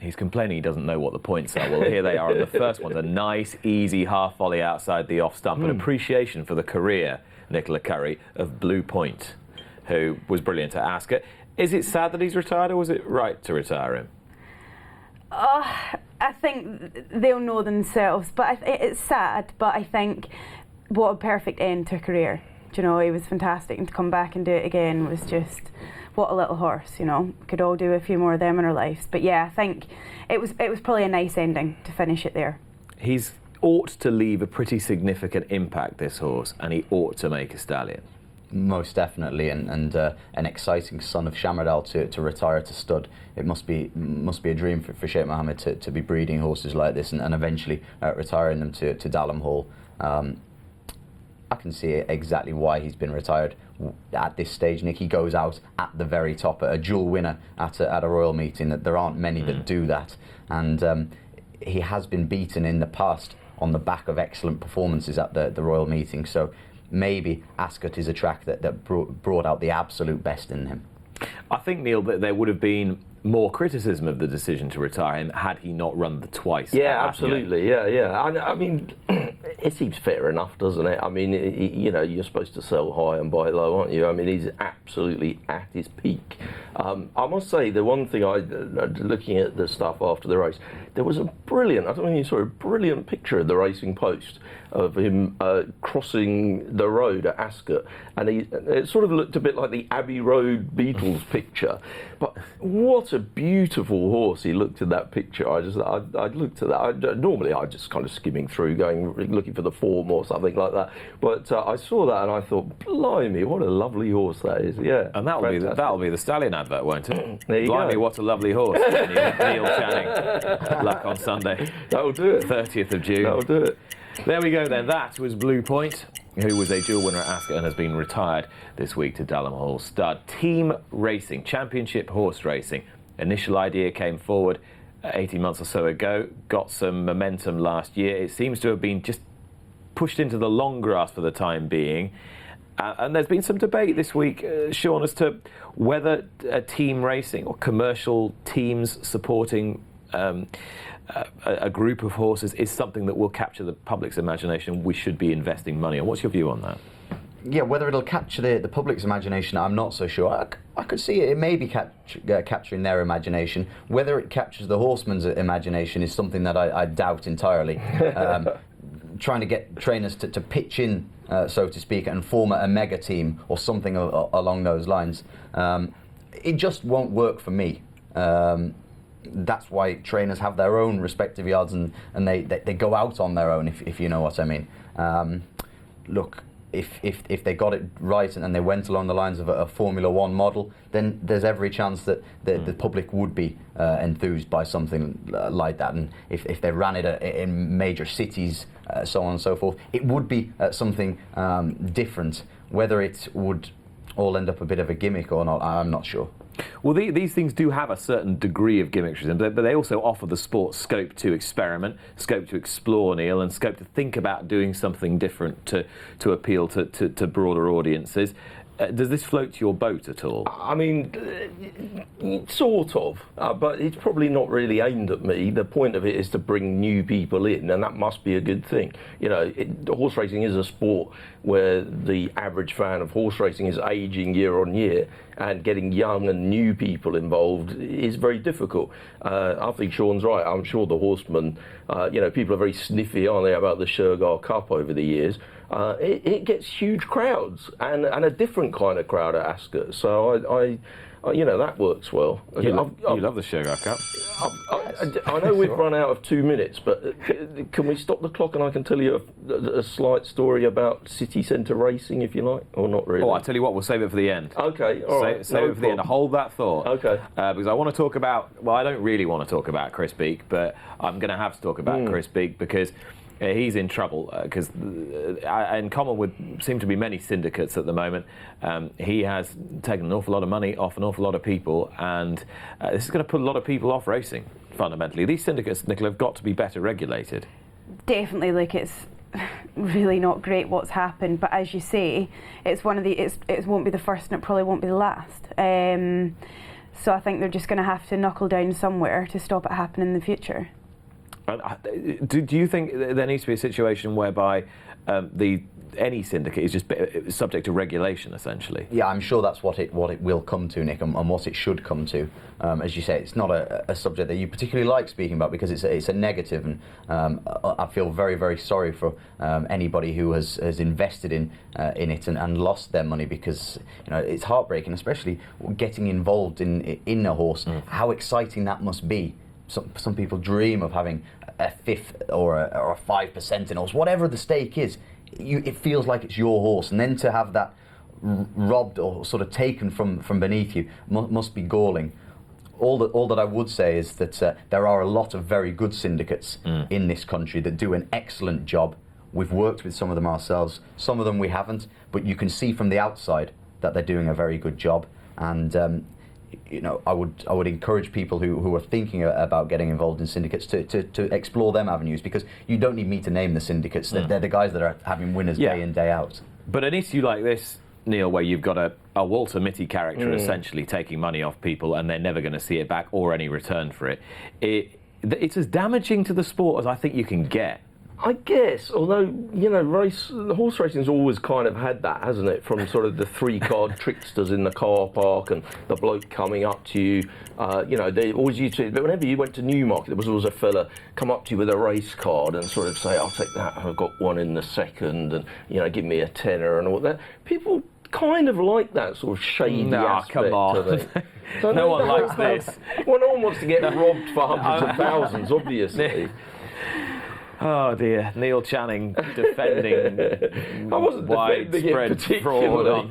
He's complaining he doesn't know what the points are. Well, here they are. The first one's a nice, easy half volley outside the off stump. An appreciation for the career, Nicola Curry, of Blue Point, who was brilliant at Ascot. Is it sad that he's retired, or was it right to retire him? I think they'll know themselves, but it's sad, but I think what a perfect end to a career. Do you know, he was fantastic, and to come back and do it again was just, what a little horse, you know. Could all do a few more of them in our lives. But yeah, I think it was probably a nice ending to finish it there. He's ought to leave a pretty significant impact, this horse, and he ought to make a stallion. Most definitely, and an exciting son of Shamardal to retire to stud. It must be a dream for Sheikh Mohammed to be breeding horses like this and eventually retiring them to Dalham Hall. I can see exactly why he's been retired at this stage, Nick. He goes out at the very top, a dual winner at a royal meeting. That there aren't many that do that, and he has been beaten in the past on the back of excellent performances at the royal meeting. So maybe Ascot is a track that brought out the absolute best in him. I think, Neil, that there would have been more criticism of the decision to retire him had he not run the twice. Yeah, absolutely. Yeah. I mean, it seems fair enough, doesn't it? I mean, you know, you're supposed to sell high and buy low, aren't you? I mean, he's absolutely at his peak. I must say, the one thing looking at the stuff after the race, there was a brilliant, I don't know if you saw a brilliant picture of the Racing Post of him crossing the road at Ascot, and it sort of looked a bit like the Abbey Road Beatles picture. But what a beautiful horse he looked in that picture. I looked at that. Normally I'm just kind of skimming through, looking for the form or something like that. But I saw that and I thought, blimey, what a lovely horse that is. Yeah, and that'll be the stallion advert, won't it? There you blimey, go. What a lovely horse. Neil Channing. Luck on Sunday. That'll do it. 30th of June. That'll do it. There we go then. That was Blue Point, who was a dual winner at Ascot and has been retired this week to Dalham Hall stud. Team racing, championship horse racing. Initial idea came forward 18 months or so ago, got some momentum last year. It seems to have been just pushed into the long grass for the time being. And there's been some debate this week, Sean, as to whether team racing or commercial teams supporting a group of horses is something that will capture the public's imagination. We should be investing money on. What's your view on that? Yeah, whether it'll capture the public's imagination, I'm not so sure. I could see it may be capturing their imagination. Whether it captures the horseman's imagination is something that I doubt entirely. Trying to get trainers to pitch in, so to speak, and form a mega team or something along those lines, it just won't work for me. That's why trainers have their own respective yards and they go out on their own, if you know what I mean. Look, if they got it right and they went along the lines of a Formula One model, then there's every chance that the public would be enthused by something like that. And if they ran it in major cities, so on and so forth, it would be something different. Whether it would all end up a bit of a gimmick or not, I'm not sure. Well, these things do have a certain degree of gimmickry, but they also offer the sport scope to experiment, scope to explore, Neil, and scope to think about doing something different to appeal to broader audiences. Does this float your boat at all? I mean, sort of, but it's probably not really aimed at me. The point of it is to bring new people in, and that must be a good thing. You know, horse racing is a sport where the average fan of horse racing is aging year on year, and getting young and new people involved is very difficult. I think Sean's right. I'm sure the horsemen, people are very sniffy, aren't they, about the Shergar Cup over the years. It gets huge crowds and a different kind of crowd at Ascot. So that works well. You love the Shergar Cup. I know we've run out of 2 minutes, but can we stop the clock and I can tell you a slight story about city centre racing, if you like, or not really? Oh, I tell you what, we'll save it for the end. Okay, all right. Save it for the end. Hold that thought. Okay. Because I want to talk about. Well, I don't really want to talk about Chris Beek, but I'm going to have to talk about Chris Beek because. He's in trouble because, in common with seem to be many syndicates at the moment, he has taken an awful lot of money off an awful lot of people, and this is going to put a lot of people off racing. Fundamentally, these syndicates, Nicola, have got to be better regulated. Definitely, it's really not great what's happened. But as you say, it's one of the it won't be the first, and it probably won't be the last. So I think they're just going to have to knuckle down somewhere to stop it happening in the future. Do you think there needs to be a situation whereby any syndicate is just subject to regulation, essentially? Yeah, I'm sure that's what it will come to, Nick, and what it should come to. As you say, it's not a subject that you particularly like speaking about because it's a negative, and I feel very, very sorry for anybody who has invested in it and lost their money, because it's heartbreaking, especially getting involved in a horse. How exciting that must be. Some people dream of having a fifth or a 5% in horse, whatever the stake is. It feels like it's your horse, and then to have that robbed or sort of taken from beneath you must be galling. All that I would say is that there are a lot of very good syndicates in this country that do an excellent job. We've worked with some of them ourselves. Some of them we haven't, but you can see from the outside that they're doing a very good job. And I would encourage people who are thinking about getting involved in syndicates to explore them avenues, because you don't need me to name the syndicates. They're the guys that are having winners day in, day out. But an issue like this, Neil, where you've got a Walter Mitty character essentially taking money off people and they're never going to see it back or any return for it, it's as damaging to the sport as I think you can get. I guess, although, horse racing's always kind of had that, hasn't it? From sort of the 3-card tricksters in the car park and the bloke coming up to you. They always used to, but whenever you went to Newmarket, there was always a fella come up to you with a race card and sort of say, I'll take that, I've got one in the second, and, give me a tenner and all that. People kind of like that sort of shady aspect come on. of it. No one likes this. Well, no one wants to get robbed for hundreds of thousands, obviously. Oh dear, Neil Channing defending I wasn't widespread fraud on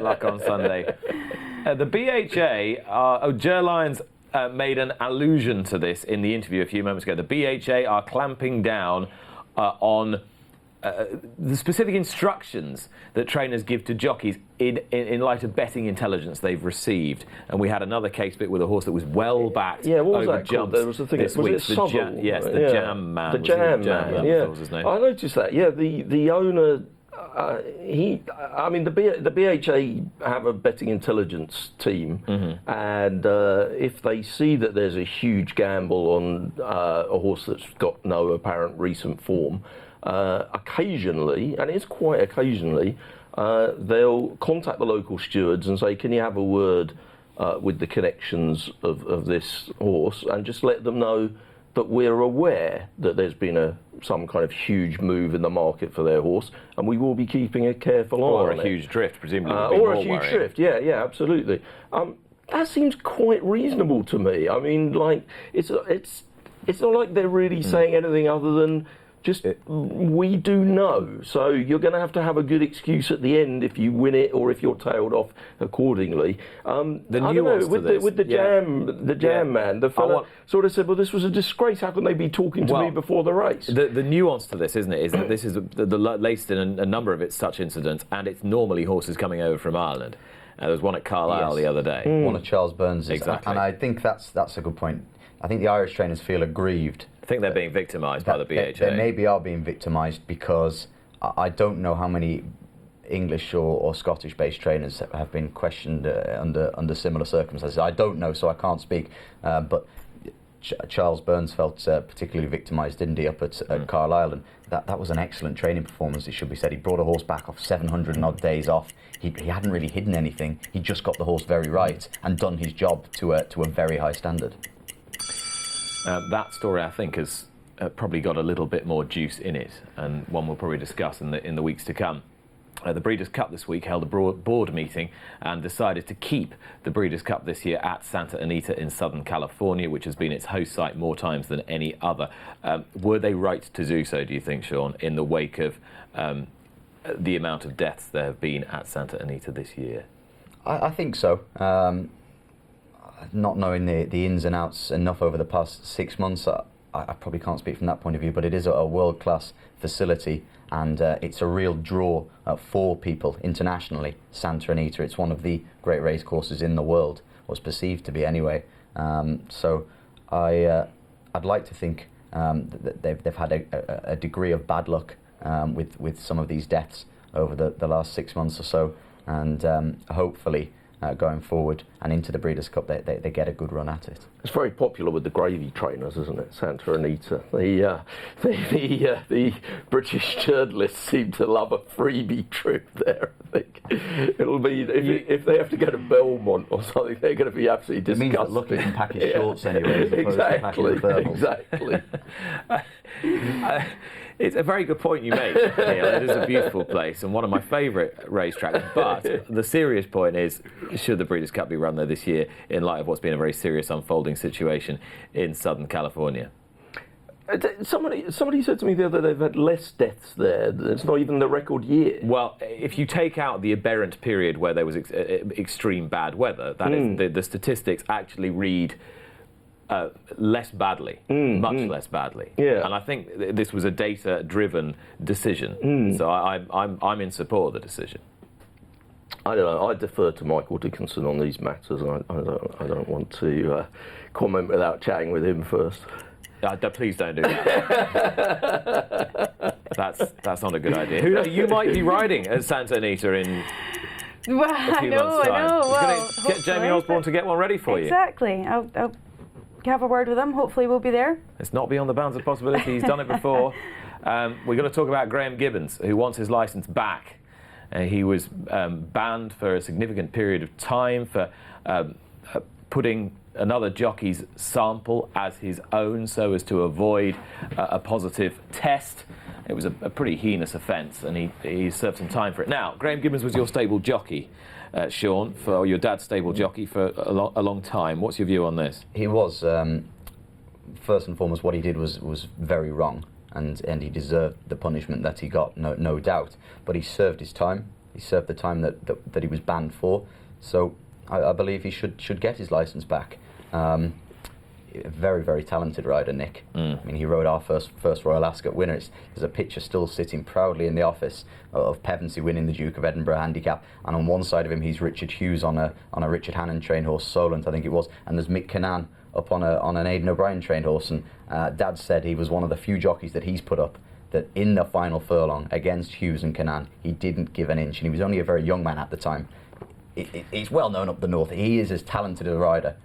Luck on Sunday. The BHA, Ger Lyons made an allusion to this in the interview a few moments ago. The BHA are clamping down on the specific instructions that trainers give to jockeys in light of betting intelligence they've received. And we had another case bit with a horse that was well backed. Yeah, what was over that jumps called? There was a thing. This was week. it Southall? The Jam Man. The Jam Man. Yeah, was his name. I noticed that. Yeah, the owner. The BHA have a betting intelligence team, and if they see that there's a huge gamble on a horse that's got no apparent recent form, occasionally, and it's quite occasionally, they'll contact the local stewards and say, can you have a word with the connections of this horse, and just let them know that we're aware that there's been some kind of huge move in the market for their horse, and we will be keeping a careful eye on it. Or a huge drift, presumably. Or a huge drift, yeah, absolutely. That seems quite reasonable to me. I mean, like, it's not like they're really saying anything other than just, we do know. So you're going to have a good excuse at the end if you win it or if you're tailed off accordingly. With the jam man, the fella sort of said, well, this was a disgrace. How can they be talking to me before the race? The nuance to this, isn't it, is that this is the latest in a number of its such incidents, and it's normally horses coming over from Ireland. There was one at Carlisle the other day. One of Charles Burns'. Exactly. And I think that's a good point. I think the Irish trainers feel aggrieved. I think they're being victimised by the BHA. They maybe are being victimised because I don't know how many English or Scottish-based trainers have been questioned under similar circumstances. I don't know, so I can't speak. But Charles Burns felt particularly victimised, didn't he, up at Carlisle? And that was an excellent training performance, it should be said. He brought a horse back off 700 and odd days off. He hadn't really hidden anything. He just got the horse very right and done his job to a very high standard. That story, I think, has probably got a little bit more juice in it, and one we'll probably discuss in the weeks to come. The Breeders' Cup this week held a board meeting and decided to keep the Breeders' Cup this year at Santa Anita in Southern California, which has been its host site more times than any other. Were they right to do so, do you think, Sean, in the wake of the amount of deaths there have been at Santa Anita this year? I think so. Not knowing the ins and outs enough over the past 6 months, I probably can't speak from that point of view, but it is a world-class facility, and it's a real draw for people internationally. Santa Anita, it's one of the great race courses in the world, was perceived to be anyway. So I'd like to think that they've had a degree of bad luck with some of these deaths over the last 6 months or so, and hopefully going forward, and into the Breeders' Cup, they get a good run at it. It's very popular with the gravy trainers, isn't it? Santa Anita. The British journalists seem to love a freebie trip there. I think it'll be if they have to go to Belmont or something, they're going to be absolutely disgusting. It means that Lucky can pack his shorts anyway, as opposed to packing the thermals. Exactly. It's a very good point you make, Neil. It is a beautiful place and one of my favourite racetracks. But the serious point is, should the Breeders' Cup be run there this year in light of what's been a very serious unfolding situation in Southern California? Somebody said to me the other day they've had less deaths there. It's not even the record year. Well, if you take out the aberrant period where there was extreme bad weather, that is, the statistics actually read less badly, much less badly. Yeah. And I think this was a data-driven decision. So I'm in support of the decision. I don't know. I defer to Michael Dickinson on these matters. I don't want to comment without chatting with him first. Please don't do that. That's not a good idea. Who knows? You might be riding at Santa Anita in Well, a few months' time. I know. You're Well, going to get Jamie Osborne to get one ready for you. Exactly. I'll have a word with him. Hopefully we'll be there. It's not beyond the bounds of possibility. He's done it before. We're going to talk about Graham Gibbons, who wants his licence back. He was banned for a significant period of time for putting another jockey's sample as his own so as to avoid a positive test. It was a pretty heinous offence, and he served some time for it. Now, Graham Gibbons was your stable jockey, Sean, for your dad's stable jockey for a long time. What's your view on this? He was, first and foremost, what he did was very wrong, and he deserved the punishment that he got, no doubt. But he served his time. He served the time that he was banned for. So I believe he should get his licence back. Very, very talented rider, Nick. I mean, he rode our first Royal Ascot winner. There's a picture still sitting proudly in the office of Pevensey winning the Duke of Edinburgh handicap, and on one side of him he's Richard Hughes on a Richard Hannon trained horse, Solent I think it was, and there's Mick Cannan up on an Aidan O'Brien trained horse. And Dad said he was one of the few jockeys that he's put up that in the final furlong against Hughes and Cannan he didn't give an inch, and he was only a very young man at the time. He's well known up the north. He is as talented a rider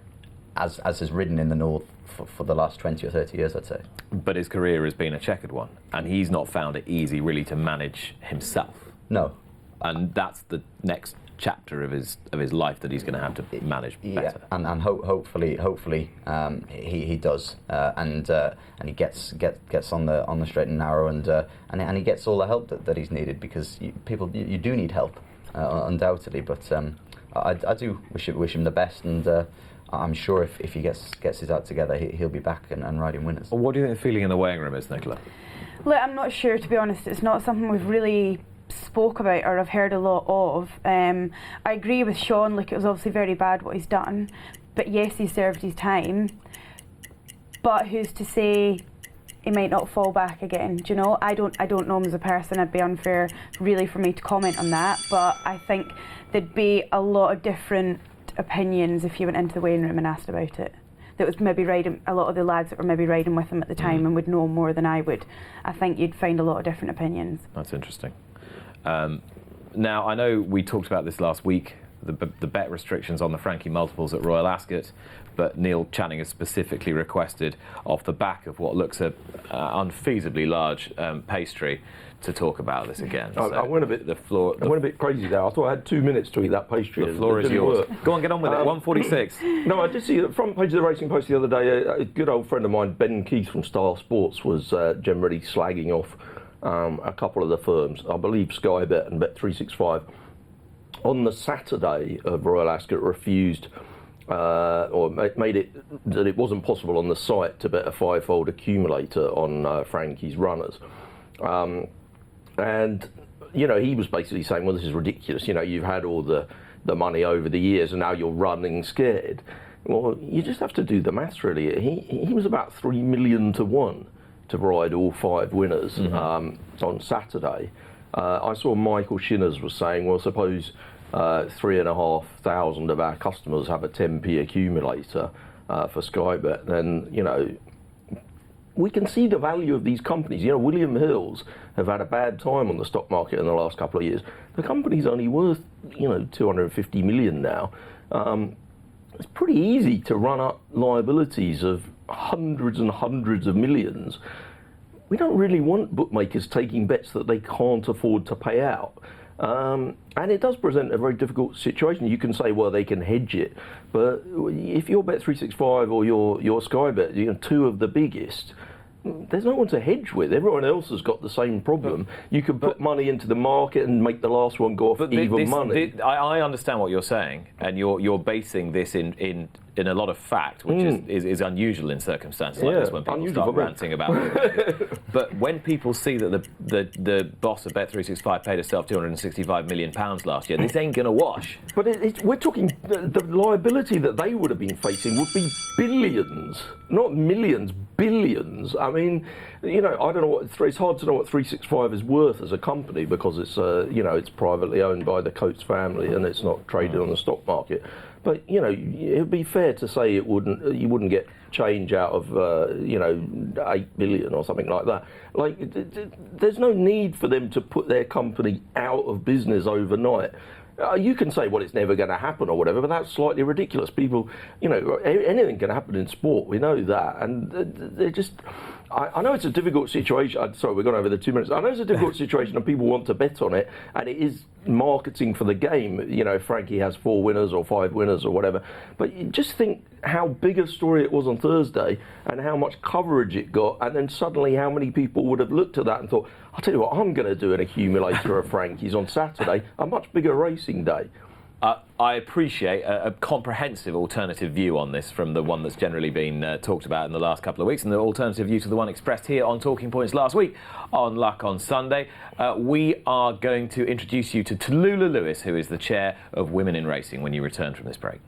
as has ridden in the north for the last 20 or 30 years, I'd say. But his career has been a checkered one, and he's not found it easy really to manage himself. No. And that's the next chapter of his life that he's going to have to manage better. Yeah, and hopefully he does, and he gets on the straight and narrow, and he gets all the help that he's needed, because you do need help, undoubtedly. But I do wish him the best, and I'm sure if he gets his act together, he'll be back and riding winners. What do you think the feeling in the weighing room is, Nicola? Look, I'm not sure, to be honest. It's not something we've really spoke about or I've heard a lot of. I agree with Sean. Look, it was obviously very bad what he's done, but yes, he served his time. But who's to say he might not fall back again? Do you know? I don't know him as a person. It'd be unfair, really, for me to comment on that. But I think there'd be a lot of different opinions if you went into the weighing room and asked about it. That was maybe riding, a lot of the lads that were maybe riding with him at the time and would know more than I would. I think you'd find a lot of different opinions. That's interesting. Now, I know we talked about this last week, the bet restrictions on the Frankie multiples at Royal Ascot, but Neil Channing has specifically requested, off the back of what looks an unfeasibly large pastry, to talk about this again. I went a bit crazy there. I thought I had 2 minutes to eat that pastry. The floor is yours. Go on, get on with it. 146. No, I did see the front page of the Racing Post the other day. A good old friend of mine, Ben Keith from Style Sports, was generally slagging off a couple of the firms. I believe Sky Bet and Bet365 on the Saturday of Royal Ascot refused or made it that it wasn't possible on the site to bet a fivefold accumulator on Frankie's runners. And, you know, he was basically saying, well, this is ridiculous. You know, you've had all the money over the years and now you're running scared. Well, you just have to do the maths, really. He was about 3 million to 1 to ride all 5 winners on Saturday. I saw Michael Shinners was saying, well, suppose 3,500 of our customers have a 10p accumulator for Sky Bet, then, you know, we can see the value of these companies. You know, William Hill's have had a bad time on the stock market in the last couple of years. The company's only worth, 250 million now. It's pretty easy to run up liabilities of hundreds and hundreds of millions. We don't really want bookmakers taking bets that they can't afford to pay out. And it does present a very difficult situation. You can say, well, they can hedge it. But if you're Bet365 or your Sky Bet, two of the biggest, there's no one to hedge with. Everyone else has got the same problem. You can put money into the market and make the last one go off even money. I understand what you're saying, and you're basing this in a lot of fact, which is unusual in circumstances like this when people start ranting about it. But when people see that the boss of Bet365 paid herself £265 million last year, this ain't going to wash. But we're talking, the liability that they would have been facing would be billions, not millions, billions. I mean, I don't know it's hard to know what 365 is worth as a company because it's, it's privately owned by the Coates family and it's not traded on the stock market. But it would be fair to say you wouldn't get change out of 8 billion or something like that. Like there's no need for them to put their company out of business overnight. You can say, well, it's never going to happen or whatever, but that's slightly ridiculous. People, anything can happen in sport. We know that, and they're just. I know it's a difficult situation. Sorry, we've gone over the 2 minutes. I know it's a difficult situation, and people want to bet on it, and it is marketing for the game. Frankie has 4 winners or 5 winners or whatever. But you just think how big a story it was on Thursday, and how much coverage it got, and then suddenly how many people would have looked at that and thought, I'll tell you what, I'm going to do an accumulator of Frankies on Saturday, a much bigger racing day. I appreciate a comprehensive alternative view on this from the one that's generally been talked about in the last couple of weeks, and the alternative view to the one expressed here on Talking Points last week on Luck on Sunday. We are going to introduce you to Tallulah Lewis, who is the chair of Women in Racing, when you return from this break.